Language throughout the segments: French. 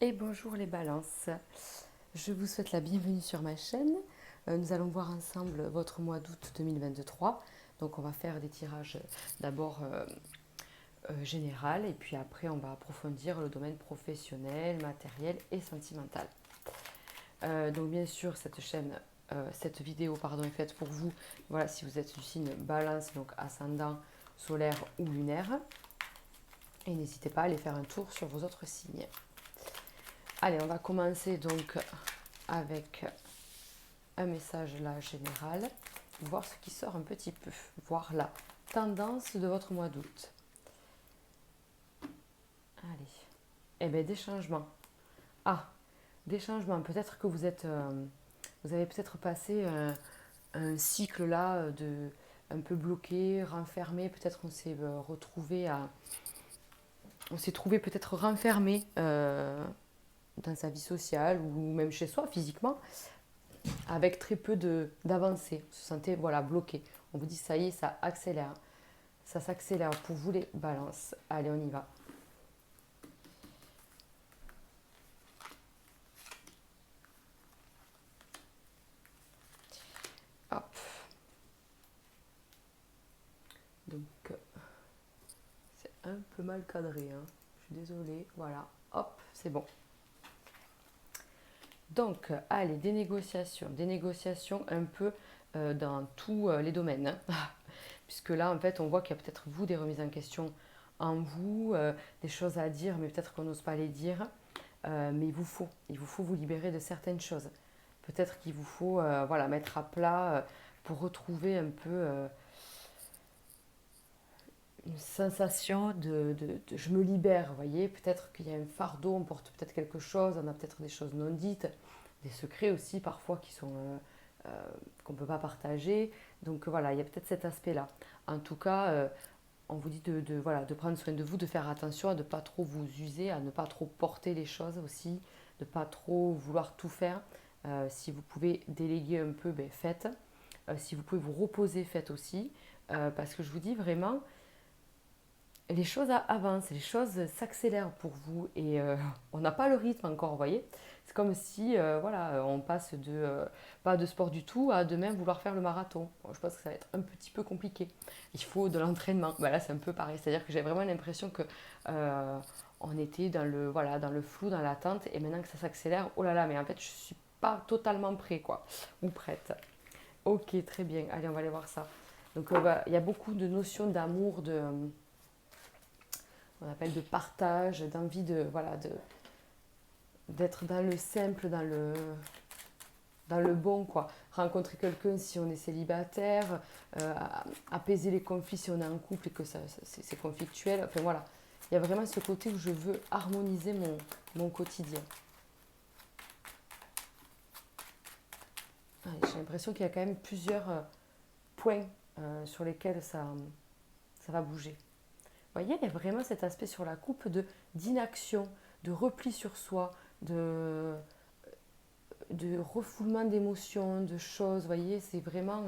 Et bonjour les balances, je vous souhaite la bienvenue sur ma chaîne. Nous allons voir ensemble votre mois d'août 2023. Donc on va faire des tirages d'abord général et puis après on va approfondir le domaine professionnel, matériel et sentimental. Donc bien sûr cette vidéo est faite pour vous. Voilà, si vous êtes du signe balance, donc ascendant, solaire ou lunaire. Et n'hésitez pas à aller faire un tour sur vos autres signes. Allez, on va commencer donc avec un message là général, voir ce qui sort un petit peu, voir la tendance de votre mois d'août. Allez, eh bien des changements. Ah, des changements. Peut-être que vous avez peut-être passé un cycle là de un peu bloqué, renfermé. Peut-être on s'est on s'est trouvé peut-être renfermé dans sa vie sociale ou même chez soi physiquement, avec très peu d'avancées. On se sentait voilà, bloqué. On vous dit ça y est, ça accélère. Ça s'accélère pour vous les balances. Allez, on y va. Hop. Donc, c'est un peu mal cadré. Hein. Je suis désolée. Voilà. Hop, c'est bon. Donc, allez, des négociations. Des négociations un peu dans tous les domaines. Hein. Puisque là, en fait, on voit qu'il y a peut-être vous des remises en question en vous, des choses à dire, mais peut-être qu'on n'ose pas les dire. Mais il vous faut vous libérer de certaines choses. Peut-être qu'il vous faut voilà, mettre à plat pour retrouver un peu une sensation je me libère, vous voyez. Peut-être qu'il y a un fardeau, on porte peut-être quelque chose, on a peut-être des choses non dites, des secrets aussi parfois qui sont qu'on ne peut pas partager. Donc voilà, il y a peut-être cet aspect-là. En tout cas, on vous dit voilà, de prendre soin de vous, de faire attention à ne pas trop vous user, à ne pas trop porter les choses aussi, de ne pas trop vouloir tout faire. Si vous pouvez déléguer un peu, ben, faites. Si vous pouvez vous reposer, faites aussi. Parce que je vous dis vraiment, les choses avancent, les choses s'accélèrent pour vous et on n'a pas le rythme encore, vous voyez. C'est comme si voilà, on passe de pas de sport du tout à demain vouloir faire le marathon. Bon, je pense que ça va être un petit peu compliqué. Il faut de l'entraînement. Voilà, c'est un peu pareil. C'est-à-dire que j'ai vraiment l'impression que on était dans le, voilà, dans le flou, dans l'attente et maintenant que ça s'accélère, oh là là, mais en fait je suis pas totalement prêt quoi, ou prête. Ok, très bien. Allez, on va aller voir ça. Donc il y a beaucoup de notions d'amour, on appelle de partage, d'envie de voilà d'être dans le simple, dans le bon quoi. Rencontrer quelqu'un si on est célibataire, apaiser les conflits si on est en couple et que c'est conflictuel. Enfin voilà, il y a vraiment ce côté où je veux harmoniser mon quotidien. J'ai l'impression qu'il y a quand même plusieurs points sur lesquels ça va bouger. Vous voyez, il y a vraiment cet aspect sur la coupe d'inaction, de repli sur soi, de refoulement d'émotions, de choses. Vous voyez, c'est vraiment.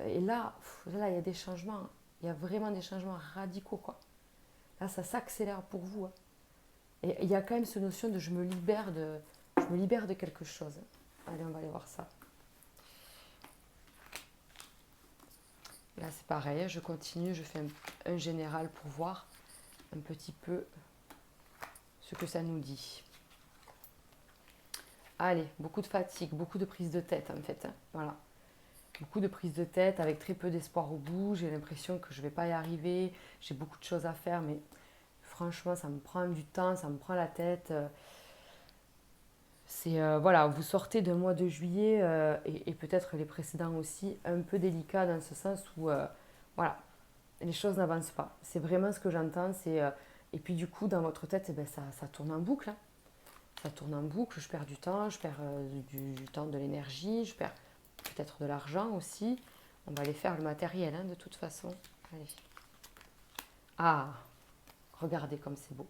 Et là, là, il y a des changements. Il y a vraiment des changements radicaux, quoi. Là, ça s'accélère pour vous. Hein. Et il y a quand même cette notion de je me libère de quelque chose. Allez, on va aller voir ça. Là, c'est pareil. Je continue. Je fais un général pour voir un petit peu ce que ça nous dit. Allez, beaucoup de fatigue, beaucoup de prise de tête en fait. Hein. Voilà. Beaucoup de prise de tête avec très peu d'espoir au bout. J'ai l'impression que je ne vais pas y arriver. J'ai beaucoup de choses à faire, mais franchement, ça me prend du temps, ça me prend la tête. C'est voilà, vous sortez d'un mois de juillet et peut-être les précédents aussi, un peu délicat dans ce sens où voilà, les choses n'avancent pas. C'est vraiment ce que j'entends. Et puis du coup, dans votre tête, eh ben, ça tourne en boucle. Hein. Ça tourne en boucle, je perds du temps, je perds du temps, de l'énergie, je perds peut-être de l'argent aussi. On va aller faire le matériel hein, de toute façon. Allez. Ah, regardez comme c'est beau.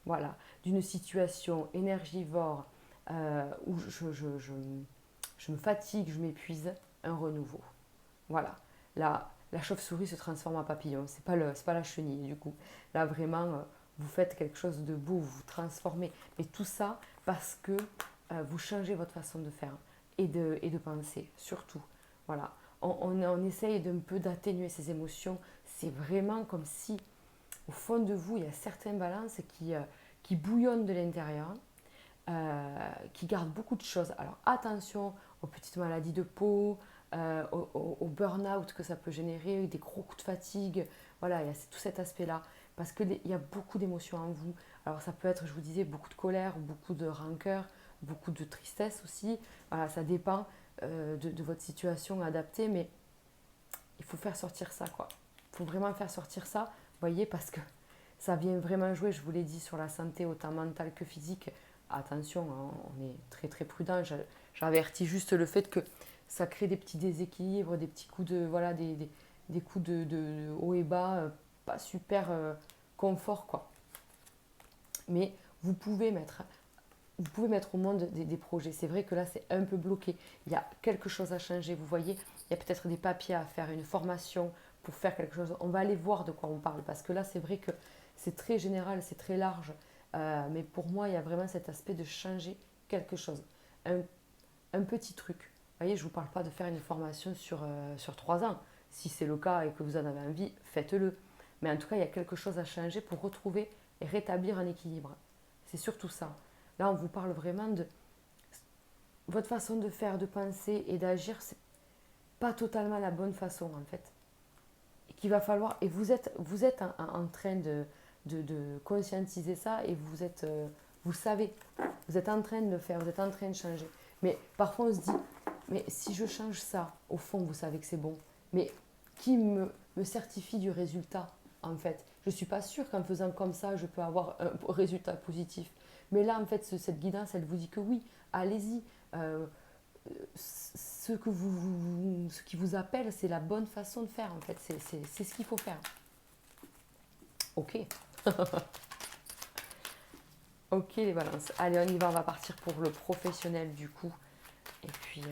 Voilà, d'une situation énergivore où je me fatigue, je m'épuise, un renouveau. Voilà, la chauve-souris se transforme en papillon, c'est pas la chenille du coup. Là vraiment, vous faites quelque chose de beau, vous vous transformez. Mais tout ça parce que vous changez votre façon de faire et de penser, surtout. Voilà. On essaye d'un peu d'atténuer ces émotions. C'est vraiment comme si, au fond de vous, il y a certaines balances qui bouillonnent de l'intérieur, qui gardent beaucoup de choses. Alors attention aux petites maladies de peau, au burn-out que ça peut générer, des gros coups de fatigue. Voilà, il y a tout cet aspect-là. Parce qu'il y a beaucoup d'émotions en vous. Alors ça peut être, je vous disais, beaucoup de colère, beaucoup de rancœur, beaucoup de tristesse aussi. Voilà, ça dépend de votre situation adaptée, mais il faut faire sortir ça, quoi. Il faut vraiment faire sortir ça, vous voyez, parce que ça vient vraiment jouer, je vous l'ai dit, sur la santé autant mentale que physique. Attention, hein, on est très très prudent. J'avertis juste le fait que ça crée des petits déséquilibres, des petits coups de, voilà, des coups de haut et bas, pas super confort, quoi. Mais vous pouvez mettre vous pouvez mettre au monde des projets. C'est vrai que là, c'est un peu bloqué. Il y a quelque chose à changer. Vous voyez, il y a peut-être des papiers à faire, une formation pour faire quelque chose. On va aller voir de quoi on parle. Parce que là, c'est vrai que c'est très général, c'est très large. Mais pour moi, il y a vraiment cet aspect de changer quelque chose. Un, un petit truc. Vous voyez, je ne vous parle pas de faire une formation sur 3 ans. Si c'est le cas et que vous en avez envie, faites-le. Mais en tout cas, il y a quelque chose à changer pour retrouver et rétablir un équilibre. C'est surtout ça. Là, on vous parle vraiment de votre façon de faire, de penser et d'agir, c'est pas totalement la bonne façon en fait. Et qu'il va falloir, et vous êtes en train de conscientiser ça et vous savez, vous êtes en train de le faire, vous êtes en train de changer. Mais parfois on se dit, mais si je change ça, au fond vous savez que c'est bon, mais qui me certifie du résultat en fait? Je ne suis pas sûre qu'en faisant comme ça, je peux avoir un résultat positif. Mais là, en fait, cette guidance, elle vous dit que oui, allez-y. Euh, ce qui vous appelle, c'est la bonne façon de faire, en fait. C'est ce qu'il faut faire. Ok. Ok, les balances. Allez, on y va. On va partir pour le professionnel, du coup. Et puis,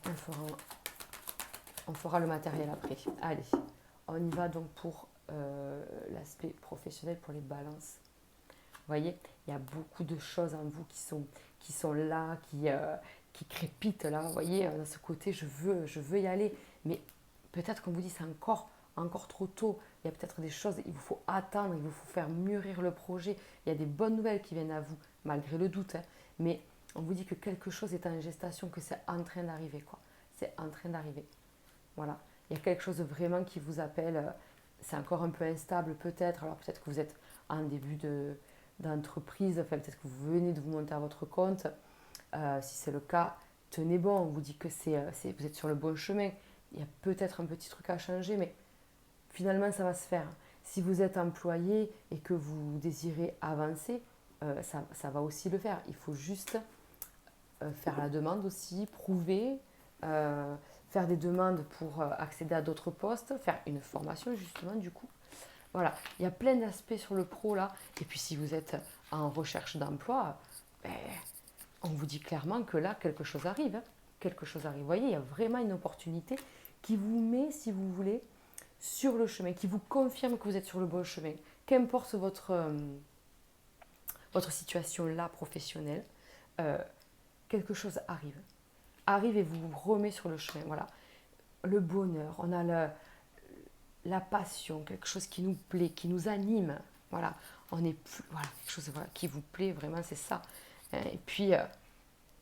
on fera, on fera le matériel après. Allez, on y va donc pour l'aspect professionnel, pour les balances. Vous voyez, il y a beaucoup de choses en vous qui sont là, qui crépitent là. Vous voyez, de ce côté, je veux y aller. Mais peut-être qu'on vous dit c'est encore trop tôt. Il y a peut-être des choses, il vous faut attendre, il vous faut faire mûrir le projet. Il y a des bonnes nouvelles qui viennent à vous, malgré le doute. Hein. Mais on vous dit que quelque chose est en gestation, que c'est en train d'arriver, quoi. C'est en train d'arriver. Voilà. Il y a quelque chose vraiment qui vous appelle. C'est encore un peu instable, peut-être. Alors peut-être que vous êtes en début d'entreprise, enfin peut-être que vous venez de vous monter à votre compte. Si c'est le cas, tenez bon. On vous dit que vous êtes sur le bon chemin. Il y a peut-être un petit truc à changer, mais finalement, ça va se faire. Si vous êtes employé et que vous désirez avancer, ça va aussi le faire. Il faut juste faire la demande aussi, prouver, faire des demandes pour accéder à d'autres postes, faire une formation justement du coup. Voilà, il y a plein d'aspects sur le pro là. Et puis si vous êtes en recherche d'emploi, ben, on vous dit clairement que là, quelque chose arrive. Hein. Quelque chose arrive. Vous voyez, il y a vraiment une opportunité qui vous met, si vous voulez, sur le chemin, qui vous confirme que vous êtes sur le bon chemin. Qu'importe votre situation là professionnelle, euh, quelque chose arrive. Arrive et vous remet sur le chemin. Voilà. Le bonheur, on a la passion, quelque chose qui nous plaît, qui nous anime. Voilà. On est plus, voilà, quelque chose voilà, qui vous plaît, vraiment, c'est ça. Et puis,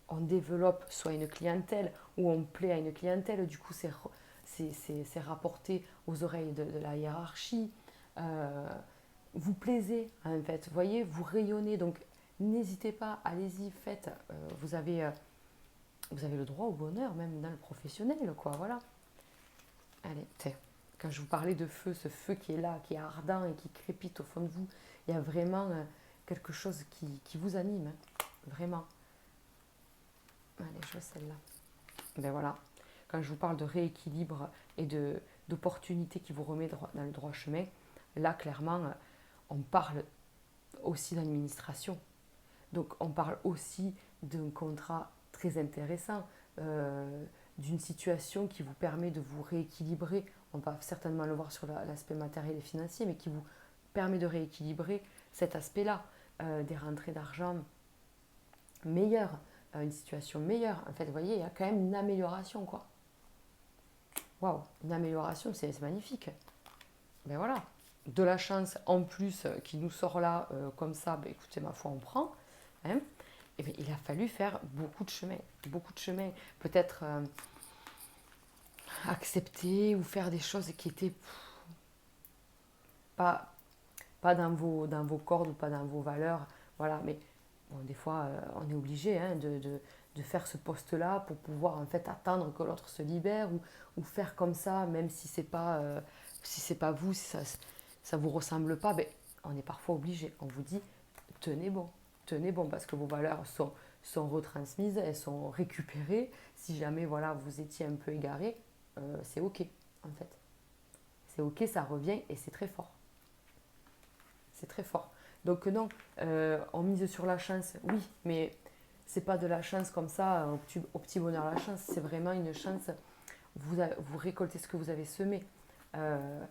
on développe soit une clientèle ou on plaît à une clientèle. Du coup, c'est rapporté aux oreilles de la hiérarchie. Vous plaisez, en fait. Vous voyez, vous rayonnez. Donc, n'hésitez pas, allez-y, faites. Vous avez le droit au bonheur, même dans le professionnel, quoi. Voilà. Allez, quand je vous parlais de feu, ce feu qui est là, qui est ardent et qui crépite au fond de vous, il y a vraiment quelque chose qui vous anime. Hein. Vraiment. Allez, je vois celle-là. Ben voilà. Quand je vous parle de rééquilibre et d'opportunités qui vous remet dans le droit chemin, là, clairement, on parle aussi d'administration. Donc, on parle aussi d'un contrat très intéressant, d'une situation qui vous permet de vous rééquilibrer. on va certainement le voir sur l'aspect matériel et financier, mais qui vous permet de rééquilibrer cet aspect-là, des rentrées d'argent meilleures, une situation meilleure. En fait, vous voyez, il y a quand même une amélioration, quoi. Waouh, une amélioration, c'est magnifique. Ben voilà, de la chance en plus qui nous sort là comme ça, ben écoutez, ma foi, on prend. Hein. Et bien, il a fallu faire beaucoup de chemin, beaucoup de chemin. Peut-être accepter ou faire des choses qui étaient pas, pas dans vos cordes ou pas dans vos valeurs. Voilà, mais bon, des fois, on est obligé hein, de faire ce poste-là pour pouvoir en fait attendre que l'autre se libère ou faire comme ça, même si c'est pas vous, si ça vous ressemble pas, ben, on est parfois obligé. On vous dit, tenez bon, parce que vos valeurs sont retransmises, elles sont récupérées. Si jamais voilà, vous étiez un peu égaré, c'est ok en fait. C'est ok, ça revient et c'est très fort. C'est très fort. Donc non, on mise sur la chance, oui, mais c'est pas de la chance comme ça, au petit bonheur la chance, c'est vraiment une chance, vous récoltez ce que vous avez semé. Euh,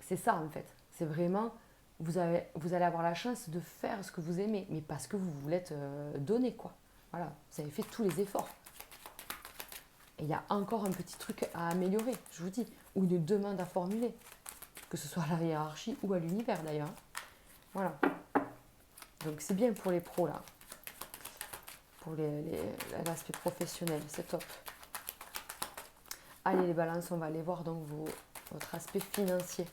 c'est ça en fait, c'est vraiment, vous allez avoir la chance de faire ce que vous aimez, mais parce que vous vous l'êtes donné, quoi. Voilà, vous avez fait tous les efforts. Et il y a encore un petit truc à améliorer, je vous dis, ou une demande à formuler, que ce soit à la hiérarchie ou à l'univers d'ailleurs. Voilà. Donc c'est bien pour les pros là, pour l'aspect professionnel, c'est top. Allez les balances, on va aller voir donc votre aspect financier.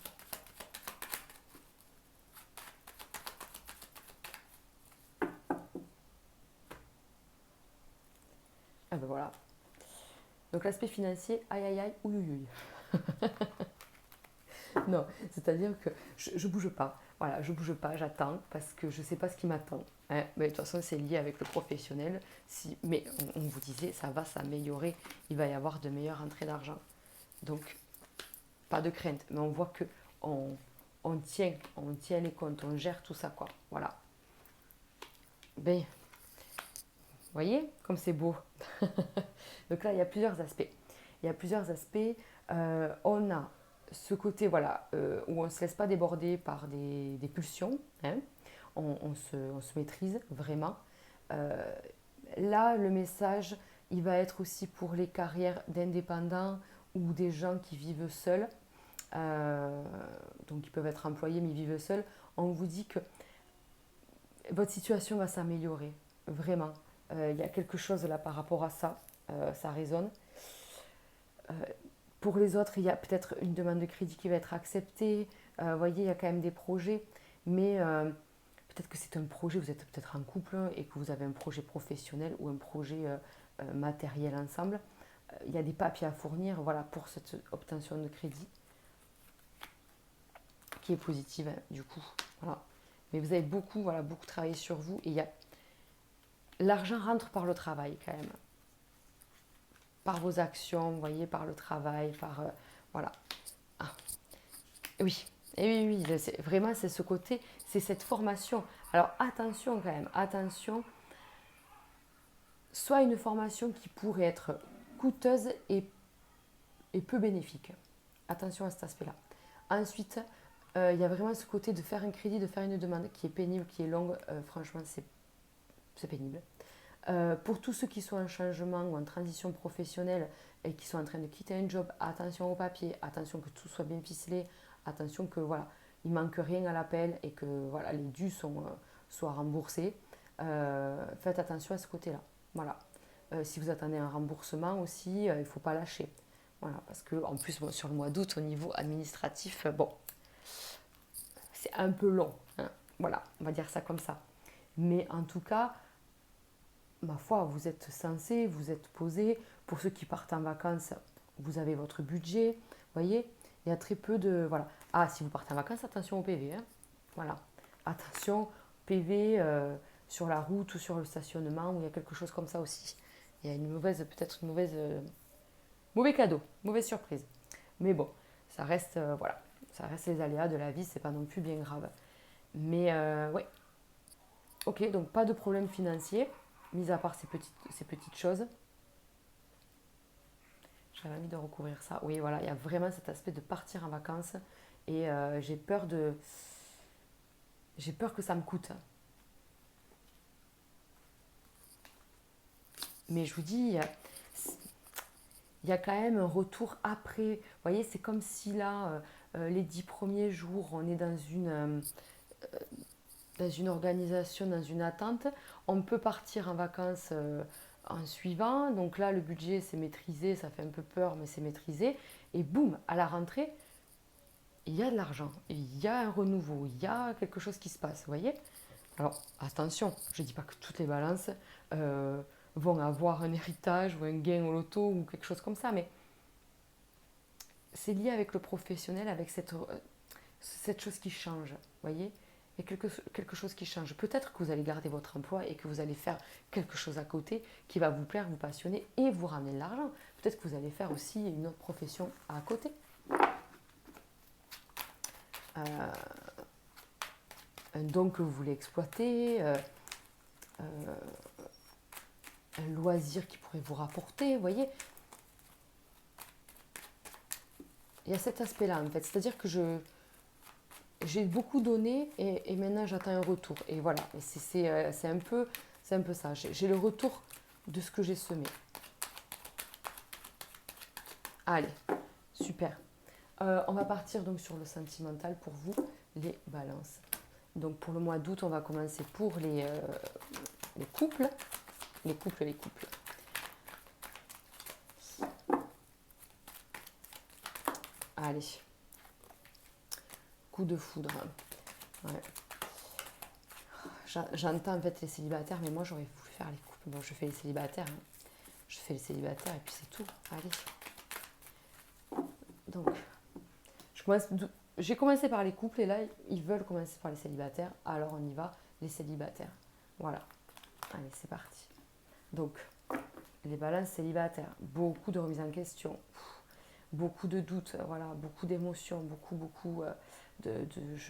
Ah ben voilà. Donc l'aspect financier, aïe aïe aïe, ouïe ouïe ouïe. Non, c'est-à-dire que je bouge pas. Voilà, je bouge pas, j'attends parce que je sais pas ce qui m'attend. Hein. Mais de toute façon, c'est lié avec le professionnel. Mais on vous disait, ça va s'améliorer. Il va y avoir de meilleures entrées d'argent. Donc, pas de crainte. Mais on voit que on tient les comptes, on gère tout ça, quoi. Voilà. Ben, vous voyez, comme c'est beau. Donc là, il y a plusieurs aspects. Il y a plusieurs aspects. On a ce côté voilà, où on ne se laisse pas déborder par des pulsions. Hein. On se maîtrise vraiment. Euh, Là, le message, il va être aussi pour les carrières d'indépendants ou des gens qui vivent seuls. Euh, donc, ils peuvent être employés mais ils vivent seuls. On vous dit que votre situation va s'améliorer, vraiment. Il y a quelque chose là par rapport à ça, ça résonne. Euh, pour les autres, il y a peut-être une demande de crédit qui va être acceptée. Vous voyez, il y a quand même des projets, mais peut-être que c'est un projet, vous êtes peut-être en couple et que vous avez un projet professionnel ou un projet matériel ensemble. Il y a des papiers à fournir voilà, pour cette obtention de crédit qui est positive hein, du coup. Voilà. Mais vous avez beaucoup, voilà, beaucoup travaillé sur vous et l'argent rentre par le travail quand même. Par vos actions, vous voyez, par le travail, par... voilà. Ah, oui, et oui, oui, vraiment c'est ce côté, c'est cette formation. Alors attention quand même, attention, soit une formation qui pourrait être coûteuse et peu bénéfique. Attention à cet aspect-là. Ensuite, il y a vraiment ce côté de faire un crédit, de faire une demande qui est pénible, qui est longue. Franchement, c'est pénible. Pour tous ceux qui sont en changement ou en transition professionnelle et qui sont en train de quitter un job, attention au papier, attention que tout soit bien ficelé, attention que voilà, il manque rien à l'appel et que voilà, les dus soient remboursés. Faites attention à ce côté-là. Voilà. Si vous attendez un remboursement aussi, il ne faut pas lâcher. Voilà, parce que en plus bon, sur le mois d'août au niveau administratif, bon, c'est un peu long. Hein. Voilà, on va dire ça comme ça. Mais en tout cas, ma foi, vous êtes censé, vous êtes posé. Pour ceux qui partent en vacances, vous avez votre budget. Vous voyez, il y a très peu de... Voilà. Ah, si vous partez en vacances, attention au PV. Hein. Voilà. Attention, PV sur la route ou sur le stationnement, où il y a quelque chose comme ça aussi. Il y a peut-être une mauvaise... mauvais cadeau, mauvaise surprise. Mais bon, ça reste, voilà. Ça reste les aléas de la vie, c'est pas non plus bien grave. Mais ouais. Ok, donc pas de problème financier, mis à part ces petites choses. J'avais envie de recouvrir ça. Oui, voilà, il y a vraiment cet aspect de partir en vacances et j'ai peur que ça me coûte. Mais je vous dis, il y a quand même un retour après. Vous voyez, c'est comme si là, les 10 premiers jours, on est dans une organisation, dans une attente. On peut partir en vacances en suivant. Donc là, le budget, c'est maîtrisé. Ça fait un peu peur, mais c'est maîtrisé. Et boum, à la rentrée, il y a de l'argent. Il y a un renouveau. Il y a quelque chose qui se passe. Vous voyez? Alors, attention, je ne dis pas que toutes les balances euh, vont avoir un héritage ou un gain au loto ou quelque chose comme ça, mais c'est lié avec le professionnel, avec cette chose qui change, vous voyez. Il y a quelque chose qui change. Peut-être que vous allez garder votre emploi et que vous allez faire quelque chose à côté qui va vous plaire, vous passionner et vous ramener de l'argent. Peut-être que vous allez faire aussi une autre profession à côté. Euh, un don que vous voulez exploiter, un loisir qui pourrait vous rapporter, vous voyez. Il y a cet aspect-là en fait. C'est-à-dire que j'ai beaucoup donné et maintenant j'attends un retour. Et voilà, et c'est un peu ça. J'ai le retour de ce que j'ai semé. Allez, super. On va partir donc sur le sentimental pour vous, les balances. Donc pour le mois d'août, on va commencer pour les couples. Les couples, les couples. Allez. Coup de foudre. Ouais. J'entends en fait les célibataires, mais moi j'aurais voulu faire les couples. Bon, je fais les célibataires. Hein. Je fais les célibataires et puis c'est tout. Allez. Donc, j'ai commencé par les couples et là, ils veulent commencer par les célibataires. Alors on y va, les célibataires. Voilà. Allez, c'est parti. Donc, les balances célibataires. Beaucoup de remises en question. Beaucoup de doutes. Voilà. Beaucoup d'émotions. Beaucoup je ne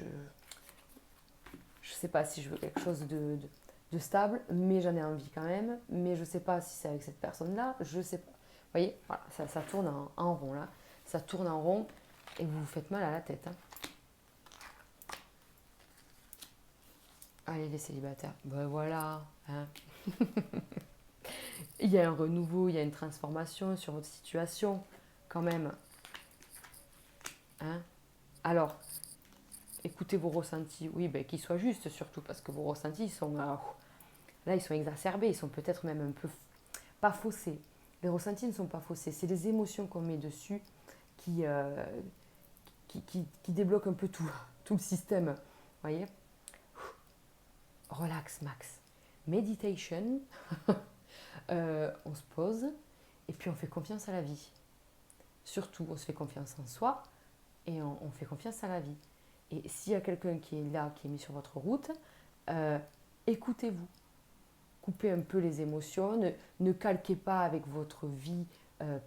sais pas si je veux quelque chose de stable, mais j'en ai envie quand même. Mais je ne sais pas si c'est avec cette personne-là. Je ne sais pas. Vous voyez, voilà, ça tourne en rond là. Ça tourne en rond et vous vous faites mal à la tête. Hein. Allez, les célibataires. Ben voilà. Hein. Il y a un renouveau, il y a une transformation sur votre situation, quand même. Hein. Alors, écoutez vos ressentis. Oui, ben, qu'ils soient justes surtout, parce que vos ressentis, ils sont, là, ils sont exacerbés. Ils sont peut-être même un peu pas faussés. Les ressentis ne sont pas faussés. C'est les émotions qu'on met dessus qui, qui débloquent un peu tout le système. Vous voyez. Relax, Max. Meditation. On se pose et puis on fait confiance à la vie. Surtout, on se fait confiance en soi et on fait confiance à la vie. Et s'il y a quelqu'un qui est là, qui est mis sur votre route, écoutez-vous. Coupez un peu les émotions, ne calquez pas avec votre vie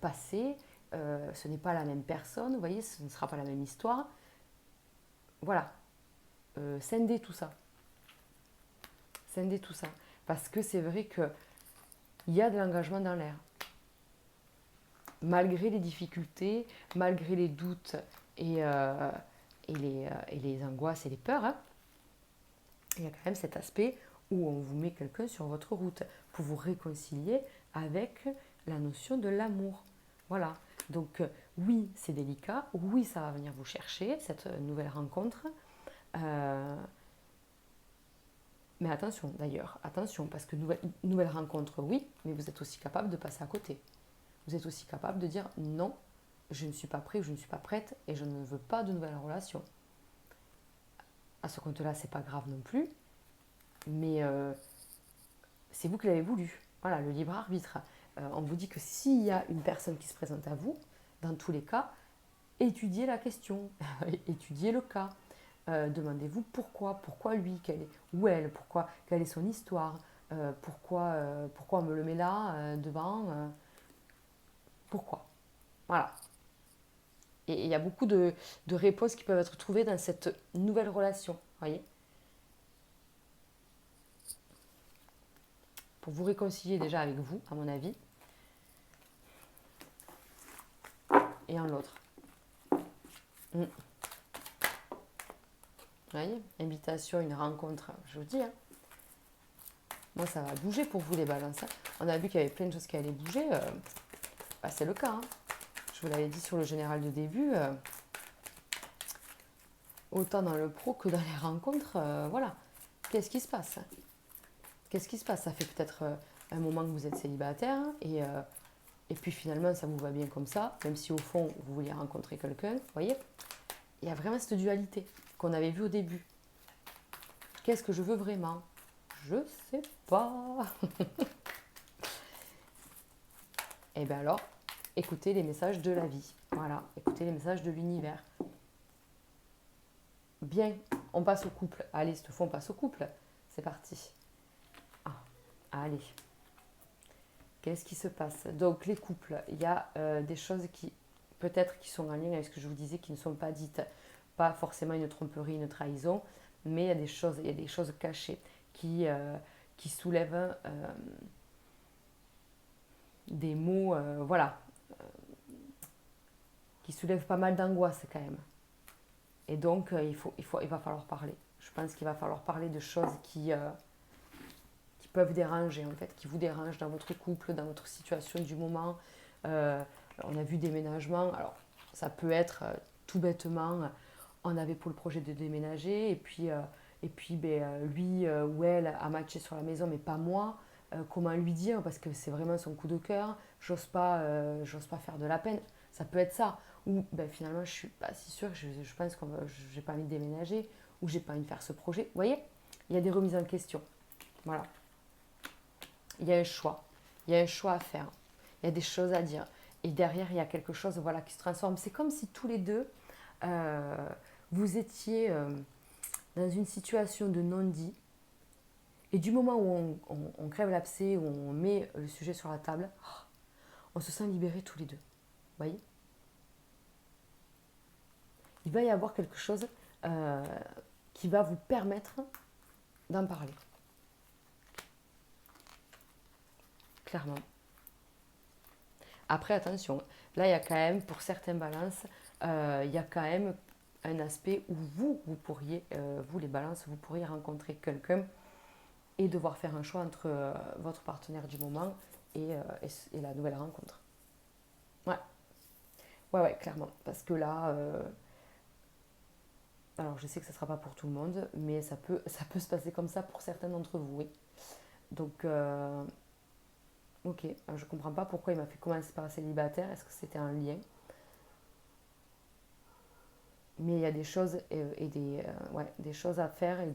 passée. Ce n'est pas la même personne, vous voyez, ce ne sera pas la même histoire. Voilà. Scindez tout ça. Scindez tout ça. Parce que c'est vrai que il y a de l'engagement dans l'air. Malgré les difficultés, malgré les doutes et les angoisses et les peurs, hein, il y a quand même cet aspect où on vous met quelqu'un sur votre route pour vous réconcilier avec la notion de l'amour. Voilà. Donc oui, c'est délicat, oui, ça va venir vous chercher, cette nouvelle rencontre. Mais attention d'ailleurs, attention, parce que nouvelle rencontre, oui, mais vous êtes aussi capable de passer à côté. Vous êtes aussi capable de dire non, je ne suis pas prêt ou je ne suis pas prête et je ne veux pas de nouvelles relations. À ce compte-là, c'est pas grave non plus, mais c'est vous qui l'avez voulu. Voilà, le libre arbitre. On vous dit que s'il y a une personne qui se présente à vous, dans tous les cas, étudiez la question, étudiez le cas. Demandez-vous pourquoi lui, ou elle, quelle est son histoire, pourquoi on me le met là, devant, pourquoi. Voilà. Et il y a beaucoup de réponses qui peuvent être trouvées dans cette nouvelle relation, voyez. Pour vous réconcilier déjà avec vous, à mon avis. et en l'autre. Vous voyez, invitation, une rencontre, je vous dis. Moi, ça va bouger pour vous les balances. On a vu qu'il y avait plein de choses qui allaient bouger. C'est le cas. Je vous l'avais dit sur le général de début. Autant dans le pro que dans les rencontres. Voilà. Qu'est-ce qui se passe? Qu'est-ce qui se passe? Ça fait peut-être un moment que vous êtes célibataire. Et puis finalement, ça vous va bien comme ça. Même si au fond, vous vouliez rencontrer quelqu'un. Vous voyez? Il y a vraiment cette dualité qu'on avait vue au début. Qu'est-ce que je veux vraiment? Je sais pas. Et bien alors, écoutez les messages de la vie. Voilà, écoutez les messages de l'univers. Bien, on passe au couple. Allez, cette fois, on passe au couple. C'est parti. Allez. Qu'est-ce qui se passe? Donc, les couples, il y a des choses qui, peut-être, qui sont en lien avec ce que je vous disais, qui ne sont pas dites. Pas forcément une tromperie, une trahison, mais il y a des choses cachées qui soulèvent des mots, voilà, qui soulèvent pas mal d'angoisse quand même. Et donc, il va falloir parler. Je pense qu'il va falloir parler de choses qui peuvent déranger, en fait, qui vous dérangent dans votre couple, dans votre situation du moment. On a vu déménagement. Alors, ça peut être tout bêtement, on avait pour le projet de déménager, et puis lui ou elle a matché sur la maison, mais pas moi. Comment lui dire, parce que c'est vraiment son coup de cœur, j'ose pas faire de la peine. Ça peut être ça. Ou finalement, je suis pas si sûre, je pense que j'ai pas envie de déménager, ou j'ai pas envie de faire ce projet. Vous voyez, il y a des remises en question. Voilà. Il y a un choix. Il y a un choix à faire. Il y a des choses à dire. Et derrière, il y a quelque chose, voilà, qui se transforme. C'est comme si tous les deux, vous étiez dans une situation de non-dit. Et du moment où on crève l'abcès, où on met le sujet sur la table, on se sent libérés tous les deux. Vous voyez? Il va y avoir quelque chose qui va vous permettre d'en parler. Clairement. Après, attention, là, il y a quand même, pour certaines balances, il y a quand même un aspect où vous pourriez, vous les balances, vous pourriez rencontrer quelqu'un et devoir faire un choix entre votre partenaire du moment et la nouvelle rencontre. Ouais. Ouais, clairement. Parce que là, alors je sais que ça ne sera pas pour tout le monde, mais ça peut se passer comme ça pour certains d'entre vous, oui. Donc, ok, alors, je ne comprends pas pourquoi il m'a fait commencer par célibataire. Est-ce que c'était un lien? Mais il y a des choses des choses à faire et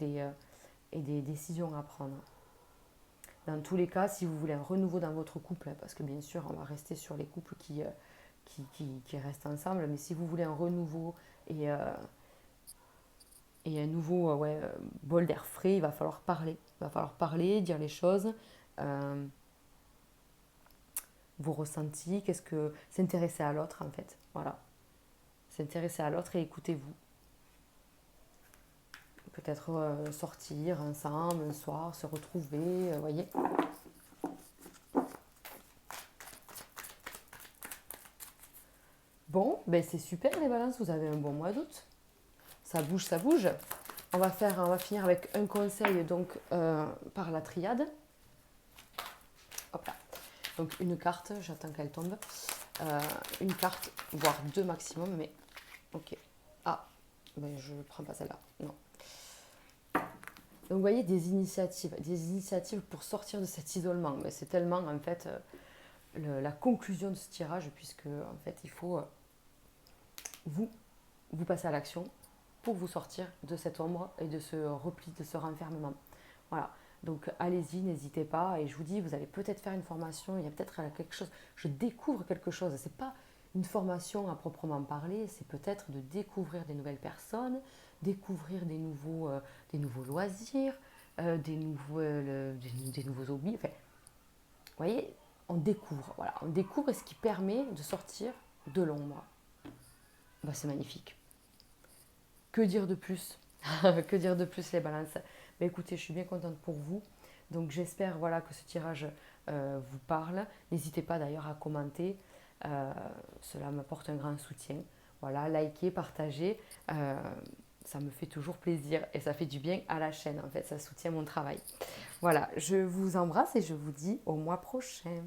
des décisions à prendre. Dans tous les cas, si vous voulez un renouveau dans votre couple, parce que bien sûr, on va rester sur les couples qui restent ensemble, mais si vous voulez un renouveau et, euh, et un nouveau bol d'air frais, il va falloir parler. Il va falloir parler, dire les choses, vos ressentis, qu'est-ce que s'intéresser à l'autre en fait. Voilà. S'intéresser à l'autre et écoutez-vous. Peut-être sortir ensemble un soir, se retrouver, voyez. Bon, c'est super les balances, vous avez un bon mois d'août. Ça bouge, ça bouge. On va finir avec un conseil donc par la triade. Hop là. Donc une carte, j'attends qu'elle tombe. Une carte, voire deux maximum, mais ok. Ah, je ne prends pas celle-là. Non. Donc vous voyez des initiatives pour sortir de cet isolement. Mais c'est tellement en fait la conclusion de ce tirage, puisque en fait il faut vous passer à l'action pour vous sortir de cette ombre et de ce repli, de ce renfermement. Voilà. Donc allez-y, n'hésitez pas. Et je vous dis, vous allez peut-être faire une formation, il y a peut-être quelque chose, je découvre quelque chose. C'est pas une formation à proprement parler, c'est peut-être de découvrir des nouvelles personnes, découvrir des nouveaux loisirs, des nouveaux hobbies. Enfin, vous voyez, on découvre. Voilà, on découvre ce qui permet de sortir de l'ombre. C'est magnifique. Que dire de plus? Que dire de plus les balances? Écoutez, je suis bien contente pour vous. Donc j'espère que ce tirage vous parle. N'hésitez pas d'ailleurs à commenter. Cela m'apporte un grand soutien. Voilà, liker, partager, ça me fait toujours plaisir et ça fait du bien à la chaîne en fait, ça soutient mon travail. Voilà, je vous embrasse et je vous dis au mois prochain.